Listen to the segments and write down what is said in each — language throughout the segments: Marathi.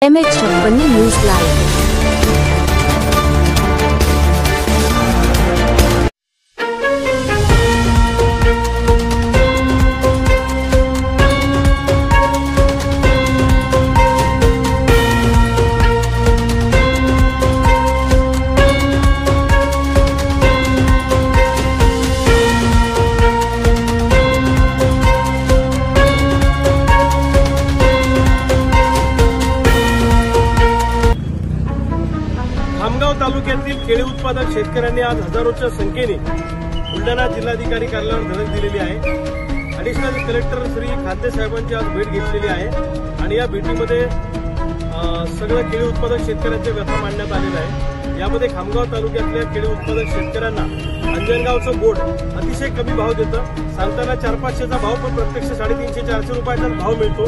MH56 news live. खामगाव तालुक्यातील केळी उत्पादक शेतकऱ्यांनी आज हजारोच्या संख्येने बुलढाणा जिल्हाधिकारी कार्यालयावर धडक दिलेली आहे। ॲडिशनल कलेक्टर श्री खांदे साहेबांची आज भेट घेतलेली आहे आणि या भेटीमध्ये सगळं केळी उत्पादक शेतकऱ्यांच्या व्यथा मांडण्यात आलेला आहे। यामध्ये खामगाव तालुक्यातल्या केळी उत्पादक शेतकऱ्यांना अंजनगावचं बोर्ड अतिशय कमी भाव देतं, सांगताना 400-500चा भाव पण प्रत्यक्ष 350-400 रुपयाचा भाव मिळतो।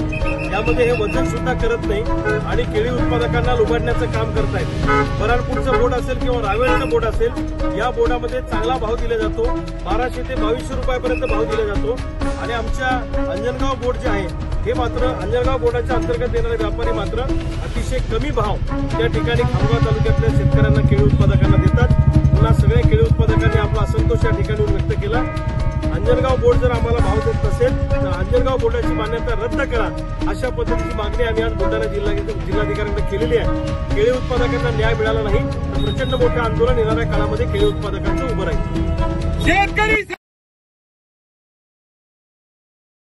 यामध्ये हे वजन सुद्धा करत नाही आणि केळी उत्पादकांना लुबाडण्याचं काम करतायत। बराणपूरचं बोर्ड असेल किंवा रावेरचं बोर्ड असेल, या बोर्डामध्ये चांगला भाव दिला जातो, 1200 ते 2200 रुपयापर्यंत भाव दिला जातो आणि आमच्या अंजनगाव बोर्ड जे आहे हे मात्र अंजनगाव बोर्डाच्या अंतर्गत येणारे व्यापारी मात्र अतिशय कमी भाव त्या ठिकाणी खामगाव तालुक्यातल्या शेतकऱ्यांना केळी उत्पादकांना देतात। पुन्हा सगळ्या केळी उत्पादकांनी आपला असंतोष या ठिकाणी व्यक्त केला। अंजनगाव बोर्ड जर आम्हाला भाव देत नसेल तर अंजनगाव बोर्डाची मान्यता रद्द करा, अशा पद्धतीची मागणी आम्ही आज बुलढाणा जिल्हाधिकाऱ्यांकडे केलेली आहे। केळी उत्पादकांना न्याय मिळाला नाही तर प्रचंड मोठं आंदोलन येणाऱ्या काळामध्ये केळी उत्पादकांचं उभं राहील।